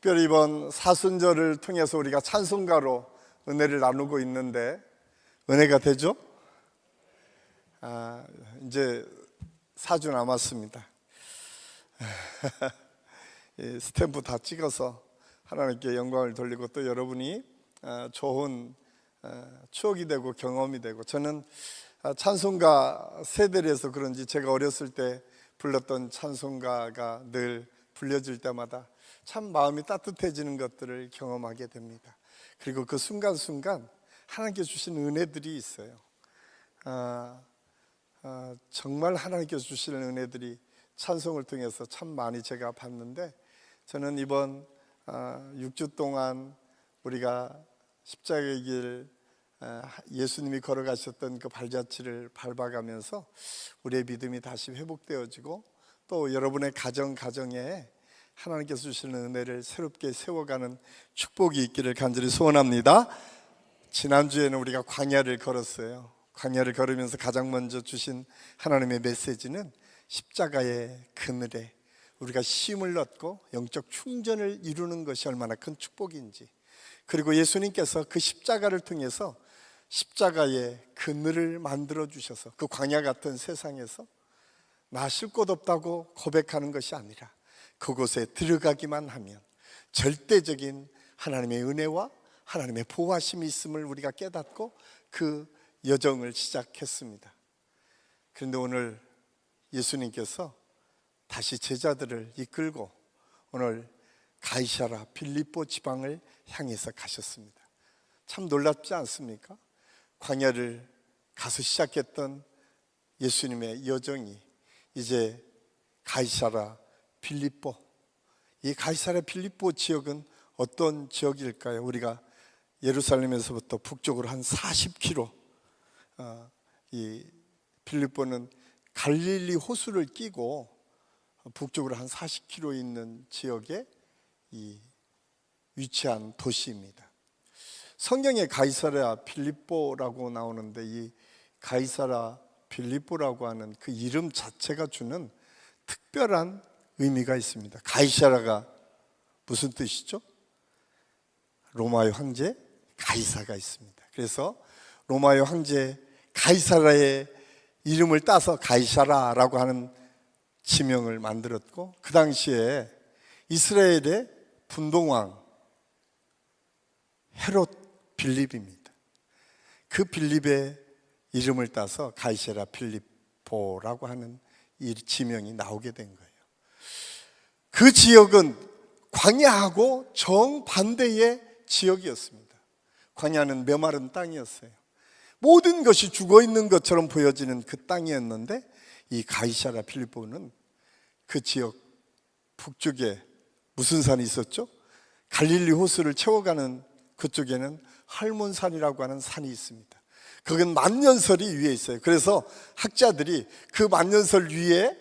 특별히 이번 사순절을 통해서 우리가 찬송가로 은혜를 나누고 있는데 은혜가 되죠? 이제 4주 남았습니다. 스탬프 다 찍어서 하나님께 영광을 돌리고 또 여러분이 좋은 추억이 되고 경험이 되고, 저는 찬송가 세대라서 그런지 제가 어렸을 때 불렀던 찬송가가 늘 불려질 때마다 참 마음이 따뜻해지는 것들을 경험하게 됩니다. 그리고 그 순간순간 하나님께 주신 은혜들이 있어요. 정말 하나님께서 주시는 은혜들이 찬송을 통해서 참 많이 제가 봤는데, 저는 이번 6주 동안 우리가 십자가의 길, 예수님이 걸어가셨던 그 발자취를 밟아가면서 우리의 믿음이 다시 회복되어지고, 또 여러분의 가정에 하나님께서 주시는 은혜를 새롭게 세워가는 축복이 있기를 간절히 소원합니다. 지난주에는 우리가 광야를 걸었어요. 광야를 걸으면서 가장 먼저 주신 하나님의 메시지는 십자가의 그늘에 우리가 쉼을 얻고 영적 충전을 이루는 것이 얼마나 큰 축복인지, 그리고 예수님께서 그 십자가를 통해서 십자가의 그늘을 만들어 주셔서 그 광야 같은 세상에서 나 쉴 곳 없다고 고백하는 것이 아니라 그곳에 들어가기만 하면 절대적인 하나님의 은혜와 하나님의 보호하심이 있음을 우리가 깨닫고 그 여정을 시작했습니다. 그런데 오늘 예수님께서 다시 제자들을 이끌고 오늘 가이사랴 빌립보 지방을 향해서 가셨습니다. 참 놀랍지 않습니까? 광야를 가서 시작했던 예수님의 여정이 이제 가이사랴 빌립보, 이 가이사랴 빌립보 지역은 어떤 지역일까요? 우리가 예루살렘에서부터 북쪽으로 한 40km, 이 빌립보는 갈릴리 호수를 끼고 북쪽으로 한 40km 있는 지역에 위치한 도시입니다. 성경에 가이사랴 빌립보라고 나오는데, 이 가이사랴 빌립보라고 하는 그 이름 자체가 주는 특별한 의미가 있습니다. 가이사랴가 무슨 뜻이죠? 로마의 황제 가이사가 있습니다. 그래서 로마의 황제 가이사랴의 이름을 따서 가이사라라고 하는 지명을 만들었고, 그 당시에 이스라엘의 분동왕 헤롯 빌립입니다. 그 빌립의 이름을 따서 가이사랴 빌립보라고 하는 이 지명이 나오게 된 거예요. 그 지역은 광야하고 정반대의 지역이었습니다. 광야는 메마른 땅이었어요. 모든 것이 죽어있는 것처럼 보여지는 그 땅이었는데, 이 가이사랴 빌립보는 그 지역 북쪽에 무슨 산이 있었죠? 갈릴리 호수를 채워가는 그쪽에는 할몬산이라고 하는 산이 있습니다. 그건 만년설이 위에 있어요. 그래서 학자들이 그 만년설 위에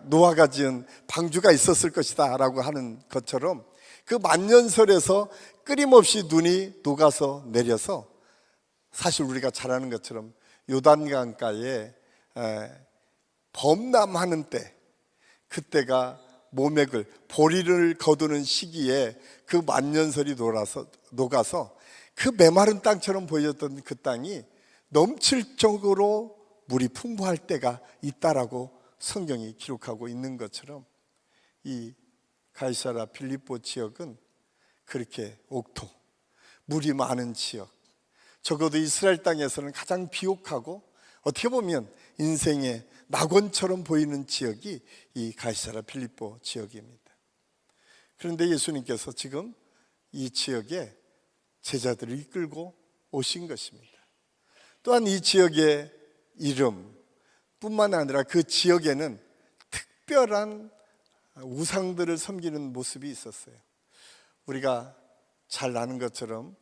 노아가 지은 방주가 있었을 것이다 라고 하는 것처럼, 그 만년설에서 끊임없이 눈이 녹아서 내려서, 사실 우리가 잘 아는 것처럼 요단강가에 범람하는 때, 그때가 모맥을 보리를 거두는 시기에 그 만년설이 녹아서 그 메마른 땅처럼 보였던 그 땅이 넘칠 정도로 물이 풍부할 때가 있다라고 성경이 기록하고 있는 것처럼, 이 가이사랴 빌립보 지역은 그렇게 옥토, 물이 많은 지역, 적어도 이스라엘 땅에서는 가장 비옥하고 어떻게 보면 인생의 낙원처럼 보이는 지역이 이 가이사랴 빌립보 지역입니다. 그런데 예수님께서 지금 이 지역에 제자들을 이끌고 오신 것입니다. 또한 이 지역의 이름 뿐만 아니라 그 지역에는 특별한 우상들을 섬기는 모습이 있었어요. 우리가 잘 아는 것처럼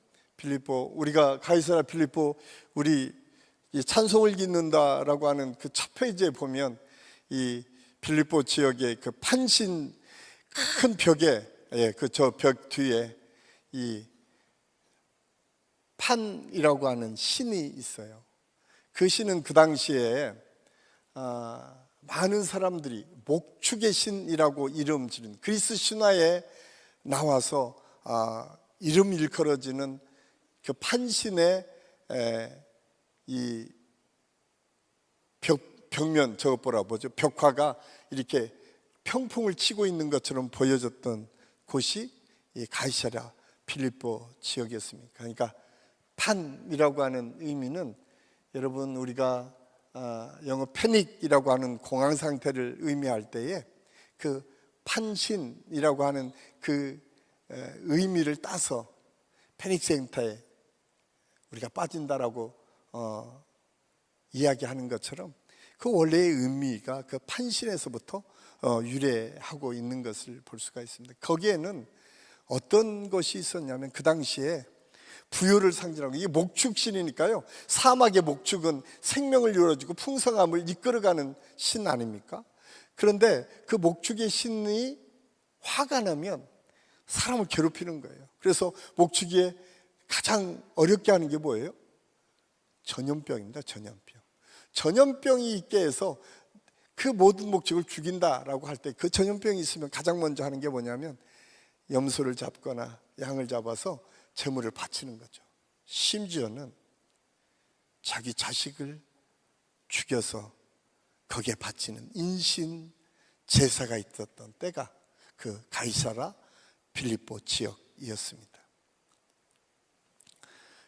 우리가 가이사랴 빌립보, 우리 이 찬송을 깃는다라고 하는 그 첫 페이지에 보면 이 빌립보 지역의 그 판신 큰 벽에, 그 저 벽 뒤에 이 판이라고 하는 신이 있어요. 그 신은 그 당시에 많은 사람들이 목축의 신이라고 이름 지른 그리스 신화에 나와서 이름 일컬어지는 그 판신의 이 벽면, 저것 보라 보죠. 벽화가 이렇게 평풍을 치고 있는 것처럼 보여졌던 곳이 이 가이사랴 필리포 지역이었습니다. 그러니까 판이라고 하는 의미는 여러분 우리가 영어 패닉이라고 하는 공황 상태를 의미할 때에 그 판신이라고 하는 그 의미를 따서 패닉 센터에 우리가 빠진다라고 이야기하는 것처럼 그 원래의 의미가 그 판신에서부터 유래하고 있는 것을 볼 수가 있습니다. 거기에는 어떤 것이 있었냐면 그 당시에 부여를 상징하고, 이게 목축신이니까요, 사막의 목축은 생명을 이루어주고 풍성함을 이끌어가는 신 아닙니까? 그런데 그 목축의 신이 화가 나면 사람을 괴롭히는 거예요. 그래서 목축이에 가장 어렵게 하는 게 뭐예요? 전염병입니다. 전염병이 있게 해서 그 모든 목축을 죽인다라고 할 때 그 전염병이 있으면 가장 먼저 하는 게 뭐냐면 염소를 잡거나 양을 잡아서 제물을 바치는 거죠. 심지어는 자기 자식을 죽여서 거기에 바치는 인신 제사가 있었던 때가 그 가이사랴 필리포 지역이었습니다.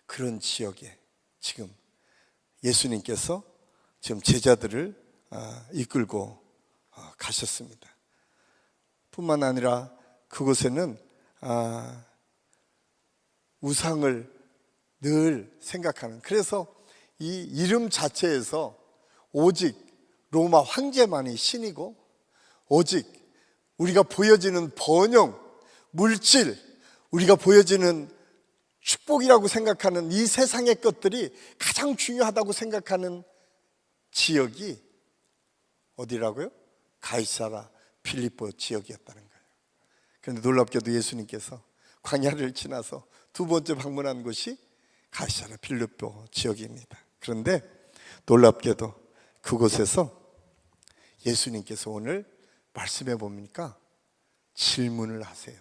그런 지역에 지금 예수님께서 지금 제자들을 이끌고 가셨습니다. 뿐만 아니라 그곳에는 우상을 늘 생각하는, 그래서 이 이름 자체에서 오직 로마 황제만이 신이고, 오직 우리가 보여지는 번영, 물질, 우리가 보여지는 축복이라고 생각하는 이 세상의 것들이 가장 중요하다고 생각하는 지역이 어디라고요? 가이사랴 필리포 지역이었다는 거예요. 그런데 놀랍게도 예수님께서 광야를 지나서 두 번째 방문한 곳이 가이사랴 필리포 지역입니다. 그런데 놀랍게도 그곳에서 예수님께서 오늘 말씀해 보니까 질문을 하세요.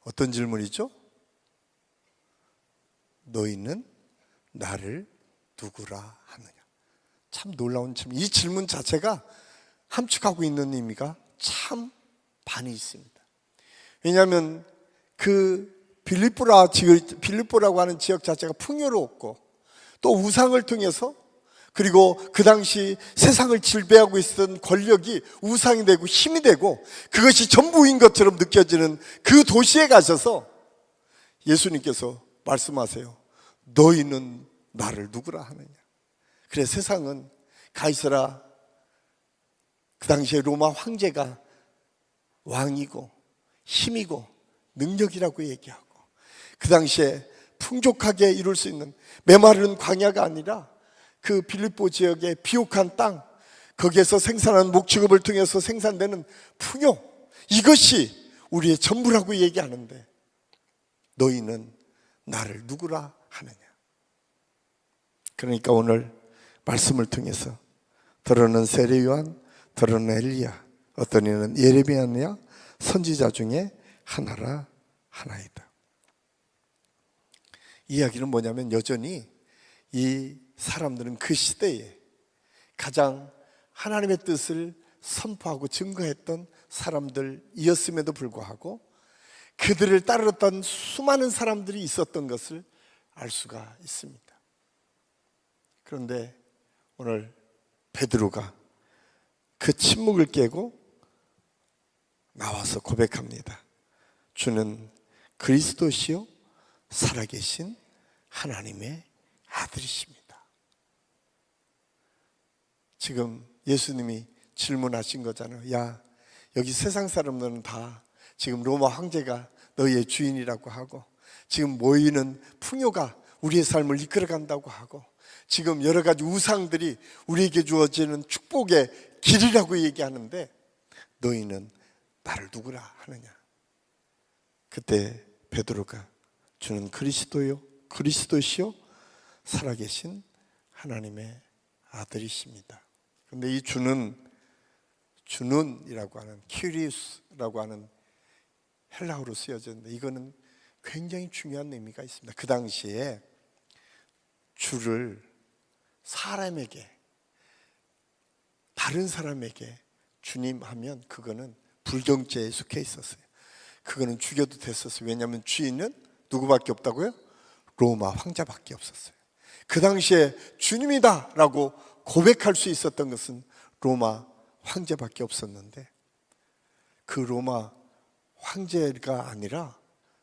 어떤 질문이죠? 너희는 나를 누구라 하느냐. 참 놀라운 질문. 이 질문 자체가 함축하고 있는 의미가 참 많이 있습니다. 왜냐하면 그 필리포라고 하는 지역 자체가 풍요로웠고, 또 우상을 통해서, 그리고 그 당시 세상을 지배하고 있었던 권력이 우상이 되고 힘이 되고 그것이 전부인 것처럼 느껴지는 그 도시에 가셔서 예수님께서 말씀하세요. 너희는 나를 누구라 하느냐. 그래, 세상은 가이사랴, 그 당시에 로마 황제가 왕이고 힘이고 능력이라고 얘기하고, 그 당시에 풍족하게 이룰 수 있는 메마른 광야가 아니라 그 필리포 지역의 비옥한 땅, 거기에서 생산하는 목축업을 통해서 생산되는 풍요, 이것이 우리의 전부라고 얘기하는데 너희는 나를 누구라 하느냐. 그러니까 오늘 말씀을 통해서 더러는 세례 요한, 더러는 엘리야, 어떤 이는 예레미야냐, 선지자 중에 하나이다. 이야기는 뭐냐면 여전히 이 사람들은 그 시대에 가장 하나님의 뜻을 선포하고 증거했던 사람들이었음에도 불구하고 그들을 따르던 수많은 사람들이 있었던 것을 알 수가 있습니다. 그런데 오늘 베드로가 그 침묵을 깨고 나와서 고백합니다. 주는 그리스도시요 살아계신 하나님의 아들이십니다. 지금 예수님이 질문하신 거잖아요. 야, 여기 세상 사람들은 다 지금 로마 황제가 너희의 주인이라고 하고, 지금 모이는 풍요가 우리의 삶을 이끌어간다고 하고, 지금 여러 가지 우상들이 우리에게 주어지는 축복의 길이라고 얘기하는데 너희는 나를 누구라 하느냐. 그때 베드로가 주는 그리스도시요 살아계신 하나님의 아들이십니다. 그런데 이 주는 주눈이라고 하는 큐리우스라고 하는 헬라어로 쓰여졌는데 이거는 굉장히 중요한 의미가 있습니다. 그 당시에 주를 사람에게, 다른 사람에게 주님 하면 그거는 불경죄에 속해 있었어요. 그거는 죽여도 됐었어요. 왜냐하면 주인은 누구밖에 없다고요? 로마 황제밖에 없었어요. 그 당시에 주님이다 라고 고백할 수 있었던 것은 로마 황제밖에 없었는데, 그 로마 황제가 아니라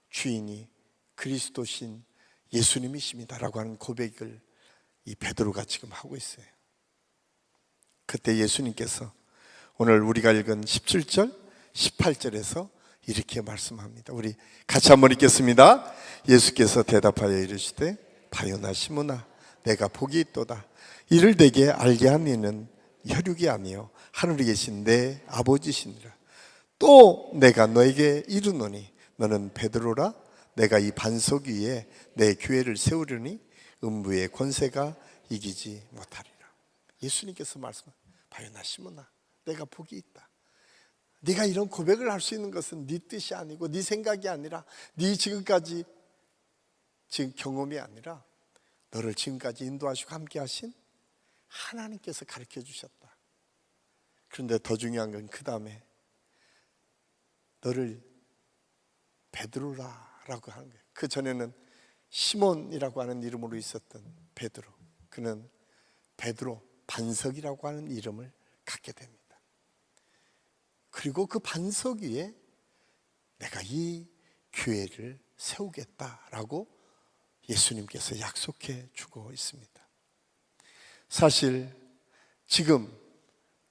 주인이 그리스도신 예수님이십니다라고 하는 고백을 이 베드로가 지금 하고 있어요. 그때 예수님께서 오늘 우리가 읽은 17절, 18절에서 이렇게 말씀합니다. 우리 같이 한번 읽겠습니다. 예수께서 대답하여 이르시되 바요나 시므나 내가 복이 있도다. 이를 내게 알게 한 이는 혈육이 아니요 하늘에 계신 내 아버지시니라. 또 내가 너에게 이르노니 너는 베드로라. 내가 이 반석 위에 내 교회를 세우려니 음부의 권세가 이기지 못하리라. 예수님께서 말씀하시는 바요나 시므나 내가 복이 있다. 네가 이런 고백을 할 수 있는 것은 네 뜻이 아니고 네 생각이 아니라 네 지금 경험이 아니라 너를 지금까지 인도하시고 함께 하신 하나님께서 가르쳐 주셨다. 그런데 더 중요한 건 그 다음에 너를 베드로라라고 하는 거예요. 그 전에는 시몬이라고 하는 이름으로 있었던 베드로, 그는 베드로 반석이라고 하는 이름을 갖게 됩니다. 그리고 그 반석 위에 내가 이 교회를 세우겠다라고 예수님께서 약속해 주고 있습니다. 사실 지금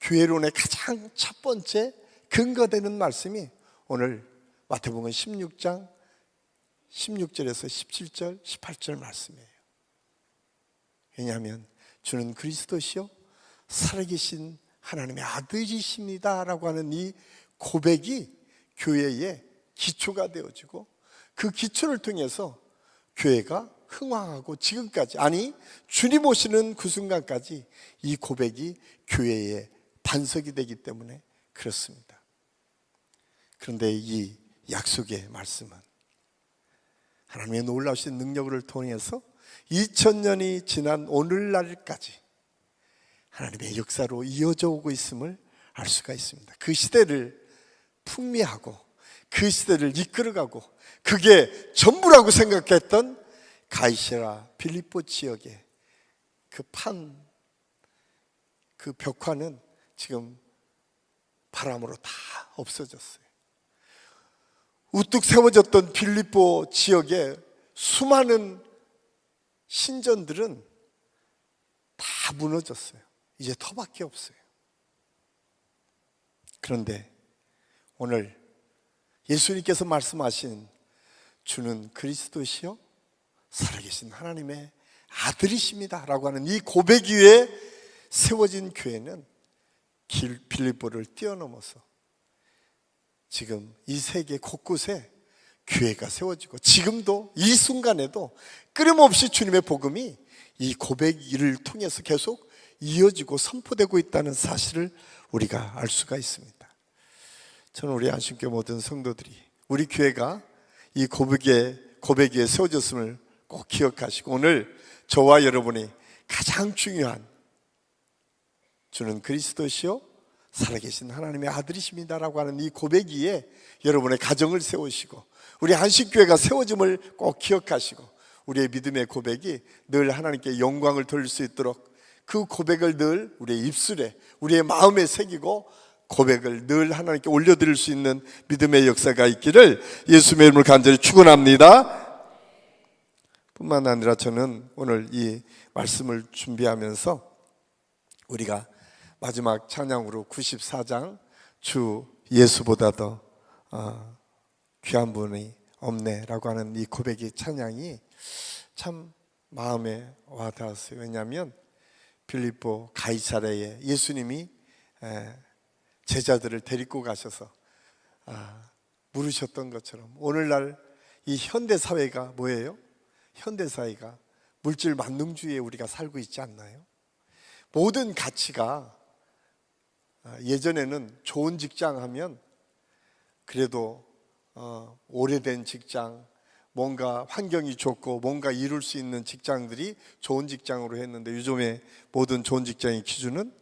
교회론의 가장 첫 번째 근거되는 말씀이 오늘 마태복음 16장 16절에서 17절, 18절 말씀이에요. 왜냐하면 주는 그리스도시요 살아계신 하나님의 아들이십니다 라고 하는 이 고백이 교회의 기초가 되어지고, 그 기초를 통해서 교회가 흥왕하고 지금까지, 아니 주님 오시는 그 순간까지 이 고백이 교회의 반석이 되기 때문에 그렇습니다. 그런데 이 약속의 말씀은 하나님의 놀라우신 능력을 통해서 2000년이 지난 오늘날까지 하나님의 역사로 이어져 오고 있음을 알 수가 있습니다. 그 시대를 풍미하고 그 시대를 이끌어가고 그게 전부라고 생각했던 가이사랴 빌립보 지역의 그 벽화는 지금 바람으로 다 없어졌어요. 우뚝 세워졌던 빌립보 지역의 수많은 신전들은 다 무너졌어요. 이제 터밖에 없어요. 그런데 오늘 예수님께서 말씀하신 주는 그리스도시요 살아계신 하나님의 아들이십니다 라고 하는 이 고백 위에 세워진 교회는 빌립보를 뛰어넘어서 지금 이 세계 곳곳에 교회가 세워지고, 지금도 이 순간에도 끊임없이 주님의 복음이 이 고백을 통해서 계속 이어지고 선포되고 있다는 사실을 우리가 알 수가 있습니다. 저는 우리 안심교회 모든 성도들이 우리 교회가 이 고백 위에 세워졌음을 꼭 기억하시고, 오늘 저와 여러분이 가장 중요한 주는 그리스도시요 살아계신 하나님의 아들이십니다라고 하는 이 고백 위에 여러분의 가정을 세우시고 우리 안식교회가 세워짐을 꼭 기억하시고, 우리의 믿음의 고백이 늘 하나님께 영광을 돌릴 수 있도록 그 고백을 늘 우리의 입술에, 우리의 마음에 새기고 고백을 늘 하나님께 올려드릴 수 있는 믿음의 역사가 있기를 예수님의 이름으로 간절히 축원합니다. 뿐만 아니라 저는 오늘 이 말씀을 준비하면서 우리가 마지막 찬양으로 94장 주 예수보다 더 귀한 분이 없네라고 하는 이 고백의 찬양이 참 마음에 와닿았어요. 왜냐하면 빌립보 가이사랴에 예수님이 제자들을 데리고 가셔서 물으셨던 것처럼 오늘날 이 현대사회가 뭐예요? 현대사회가 물질 만능주의에 우리가 살고 있지 않나요? 모든 가치가 예전에는 좋은 직장 하면 그래도 오래된 직장, 뭔가 환경이 좋고 뭔가 이룰 수 있는 직장들이 좋은 직장으로 했는데, 요즘에 모든 좋은 직장의 기준은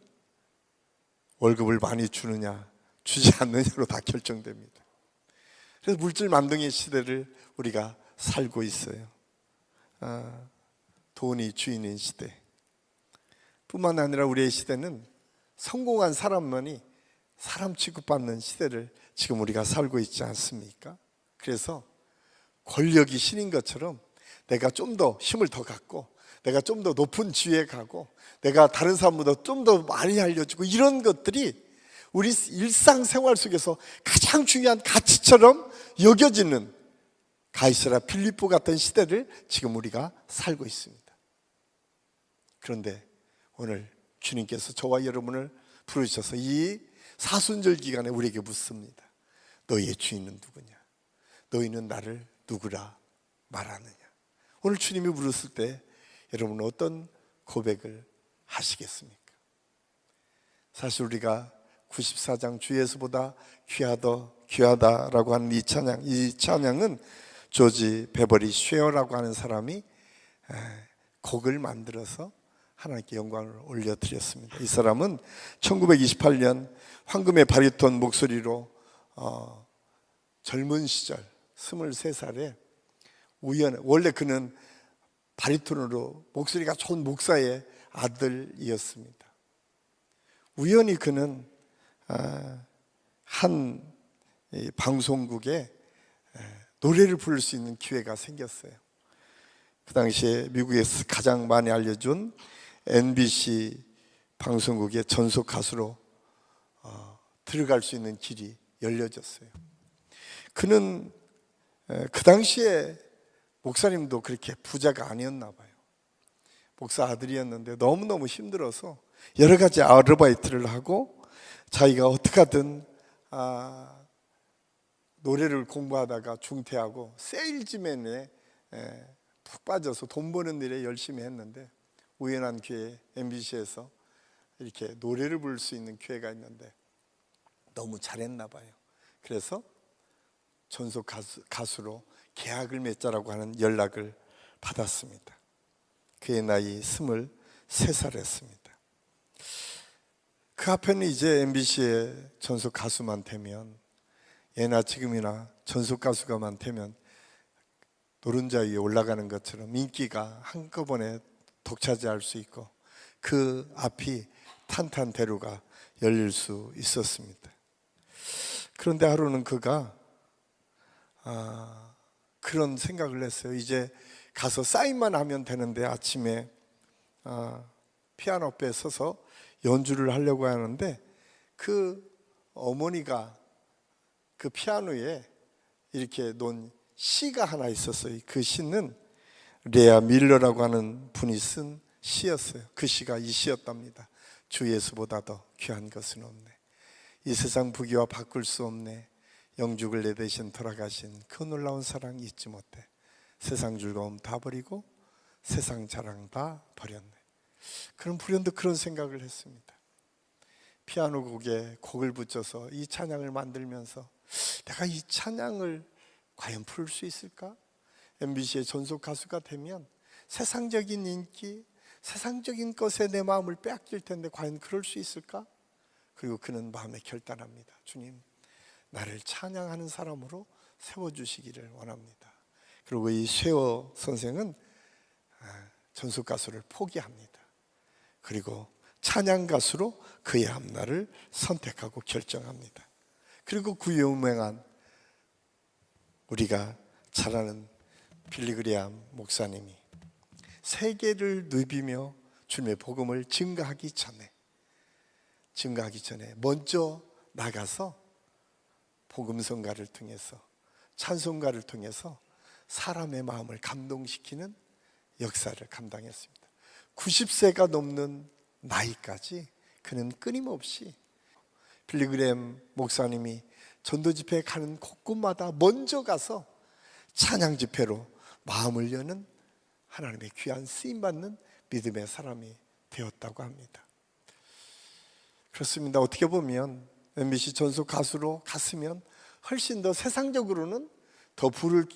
월급을 많이 주느냐 주지 않느냐로 다 결정됩니다. 그래서 물질 만능의 시대를 우리가 살고 있어요. 돈이 주인인 시대. 뿐만 아니라 우리의 시대는 성공한 사람만이 사람 취급받는 시대를 지금 우리가 살고 있지 않습니까? 그래서 권력이 신인 것처럼 내가 좀 더 힘을 더 갖고, 내가 좀 더 높은 지위에 가고, 내가 다른 사람보다 좀 더 많이 알려주고, 이런 것들이 우리 일상생활 속에서 가장 중요한 가치처럼 여겨지는 가이사라 필리포 같은 시대를 지금 우리가 살고 있습니다. 그런데 오늘 주님께서 저와 여러분을 부르셔서 이 사순절 기간에 우리에게 묻습니다. 너희의 주인은 누구냐? 너희는 나를 누구라 말하느냐? 오늘 주님이 물었을 때 여러분은 어떤 고백을 하시겠습니까? 사실 우리가 94장 주 예수보다 귀하다라고 하는 이 찬양은 조지 베버리 쉐어라고 하는 사람이 곡을 만들어서 하나님께 영광을 올려드렸습니다. 이 사람은 1928년 황금의 바리톤 목소리로 젊은 시절 23살에 원래 그는 바리톤으로 목소리가 좋은 목사의 아들이었습니다. 우연히 그는 한 방송국에 노래를 부를 수 있는 기회가 생겼어요. 그 당시에 미국에서 가장 많이 알려준 NBC 방송국의 전속 가수로 들어갈 수 있는 길이 열려졌어요. 그는 그 당시에 목사님도 그렇게 부자가 아니었나 봐요. 목사 아들이었는데 너무너무 힘들어서 여러 가지 아르바이트를 하고 자기가 어떻게 하든 노래를 공부하다가 중퇴하고 세일즈맨에 푹 빠져서 돈 버는 일에 열심히 했는데, 우연한 기회에 MBC에서 이렇게 노래를 부를 수 있는 기회가 있는데 너무 잘했나 봐요. 그래서 전속 가수로 계약을 맺자라고 하는 연락을 받았습니다. 그의 나이 23살이었습니다. 그 앞에는 이제 MBC의 전속 가수만 되면, 예나 지금이나 전속 가수가만 되면 노른자 위에 올라가는 것처럼 인기가 한꺼번에 독차지할 수 있고 그 앞이 탄탄대로가 열릴 수 있었습니다. 그런데 하루는 그가 그런 생각을 했어요. 이제 가서 사인만 하면 되는데, 아침에 피아노 앞에 서서 연주를 하려고 하는데 그 어머니가 그 피아노에 이렇게 놓은 시가 하나 있었어요. 그 시는 레아 밀러라고 하는 분이 쓴 시였어요. 그 시가 이 시였답니다. 주 예수보다 더 귀한 것은 없네. 이 세상 부귀와 바꿀 수 없네. 영죽을 내 대신 돌아가신 그 놀라운 사랑 잊지 못해. 세상 즐거움 다 버리고 세상 자랑 다 버렸네. 그럼 불현듯 그런 생각을 했습니다. 피아노 곡에 곡을 붙여서 이 찬양을 만들면서 내가 이 찬양을 과연 부를 수 있을까? MBC의 전속 가수가 되면 세상적인 인기, 세상적인 것에 내 마음을 빼앗길 텐데 과연 그럴 수 있을까? 그리고 그는 마음에 결단합니다. 주님, 나를 찬양하는 사람으로 세워주시기를 원합니다. 그리고 이 쉐어 선생은 전속 가수를 포기합니다. 그리고 찬양 가수로 그의 앞날을 선택하고 결정합니다. 그리고 그 유명한 우리가 잘 아는 빌리 그레이엄 목사님이 세계를 누비며 주님의 복음을 증거하기 전에 먼저 나가서 복음성가를 통해서, 찬송가를 통해서 사람의 마음을 감동시키는 역사를 감당했습니다. 90세가 넘는 나이까지 그는 끊임없이 빌리 그레이엄 목사님이 전도 집회에 가는 곳곳마다 먼저 가서 찬양 집회로 마음을 여는 하나님의 귀한 쓰임받는 믿음의 사람이 되었다고 합니다. 그렇습니다. 어떻게 보면 MBC 전속 가수로 갔으면 훨씬 더 세상적으로는 더 부를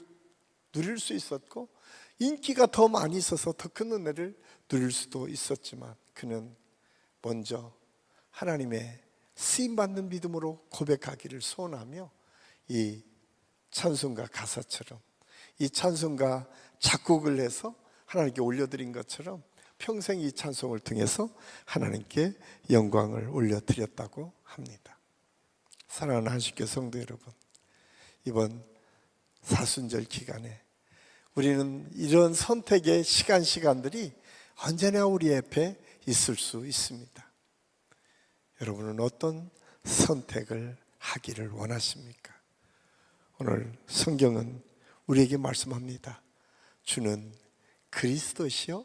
누릴 수 있었고 인기가 더 많이 있어서 더 큰 은혜를 누릴 수도 있었지만 그는 먼저 하나님의 쓰임받는 믿음으로 고백하기를 소원하며 이 찬송가 가사처럼 이 찬송가 작곡을 해서 하나님께 올려드린 것처럼 평생 이 찬송을 통해서 하나님께 영광을 올려드렸다고 합니다. 사랑하는 한식교 성도 여러분, 이번 사순절 기간에 우리는 이런 선택의 시간들이 언제나 우리 앞에 있을 수 있습니다. 여러분은 어떤 선택을 하기를 원하십니까? 오늘 성경은 우리에게 말씀합니다. 주는 그리스도시요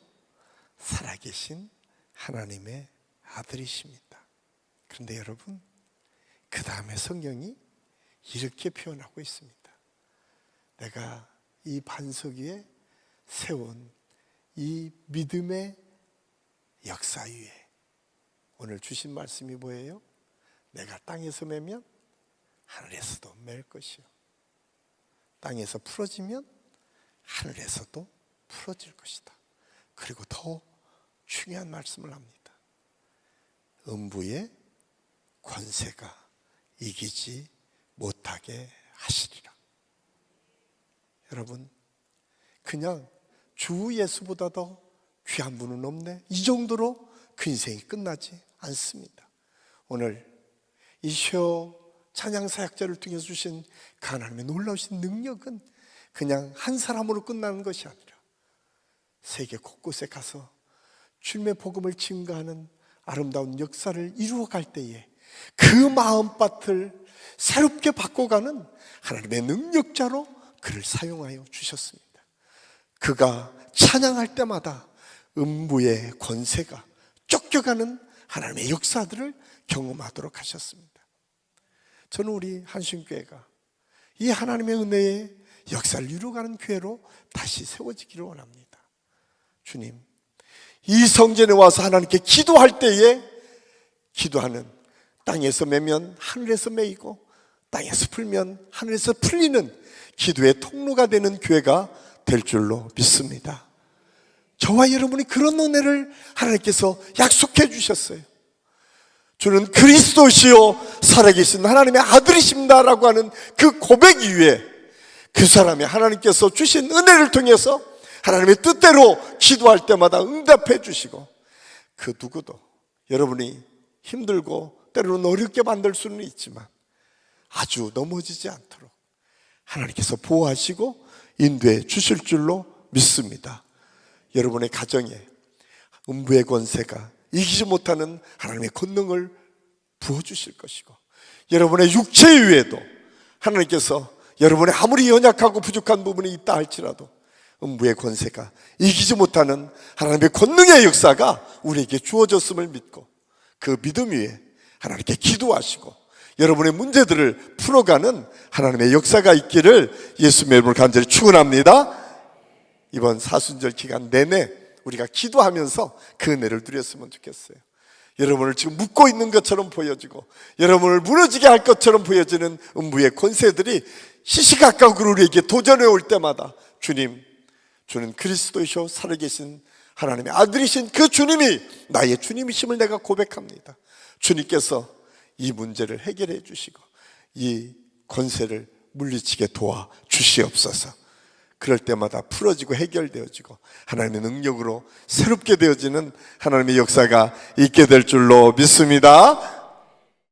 살아계신 하나님의 아들이십니다. 그런데 여러분, 그 다음에 성경이 이렇게 표현하고 있습니다. 내가 이 반석 위에 세운 이 믿음의 역사 위에 오늘 주신 말씀이 뭐예요? 내가 땅에서 매면 하늘에서도 맬 것이요 땅에서 풀어지면 하늘에서도 풀어질 것이다. 그리고 더 중요한 말씀을 합니다. 음부의 권세가 이기지 못하게 하시리라. 여러분, 그냥 주 예수보다 더 귀한 분은 없네, 이 정도로 그 인생이 끝나지 않습니다. 오늘 이 쉐어 찬양 사역자를 통해서 주신 하나님의 놀라우신 능력은 그냥 한 사람으로 끝나는 것이 아니라 세계 곳곳에 가서 주님의 복음을 증거하는 아름다운 역사를 이루어갈 때에 그 마음밭을 새롭게 바꿔가는 하나님의 능력자로 그를 사용하여 주셨습니다. 그가 찬양할 때마다 음부의 권세가 쫓겨가는 하나님의 역사들을 경험하도록 하셨습니다. 저는 우리 한신교회가 이 하나님의 은혜의 역사를 이루어가는 교회로 다시 세워지기를 원합니다. 주님, 이 성전에 와서 하나님께 기도할 때에 기도하는 땅에서 매면 하늘에서 매이고 땅에서 풀면 하늘에서 풀리는 기도의 통로가 되는 교회가 될 줄로 믿습니다. 저와 여러분이 그런 은혜를 하나님께서 약속해 주셨어요. 주는 그리스도시요 살아계신 하나님의 아들이십니다 라고 하는 그 고백 이후에 그 사람이 하나님께서 주신 은혜를 통해서 하나님의 뜻대로 기도할 때마다 응답해 주시고 그 누구도 여러분이 힘들고 때로는 어렵게 만들 수는 있지만 아주 넘어지지 않도록 하나님께서 보호하시고 인도해 주실 줄로 믿습니다. 여러분의 가정에 음부의 권세가 이기지 못하는 하나님의 권능을 부어주실 것이고 여러분의 육체 위에도 하나님께서 여러분의 아무리 연약하고 부족한 부분이 있다 할지라도 음부의 권세가 이기지 못하는 하나님의 권능의 역사가 우리에게 주어졌음을 믿고 그 믿음 위에 하나님께 기도하시고 여러분의 문제들을 풀어가는 하나님의 역사가 있기를 예수님의 이름으로 간절히 축원합니다. 이번 사순절 기간 내내 우리가 기도하면서 그 은혜를 누렸으면 좋겠어요. 여러분을 지금 묶고 있는 것처럼 보여지고 여러분을 무너지게 할 것처럼 보여지는 음부의 권세들이 시시각각으로 우리에게 도전해 올 때마다 주님, 주는 그리스도이시오 살아계신 하나님의 아들이신 그 주님이 나의 주님이심을 내가 고백합니다. 주님께서 이 문제를 해결해 주시고 이 권세를 물리치게 도와 주시옵소서. 그럴 때마다 풀어지고 해결되어지고 하나님의 능력으로 새롭게 되어지는 하나님의 역사가 있게 될 줄로 믿습니다.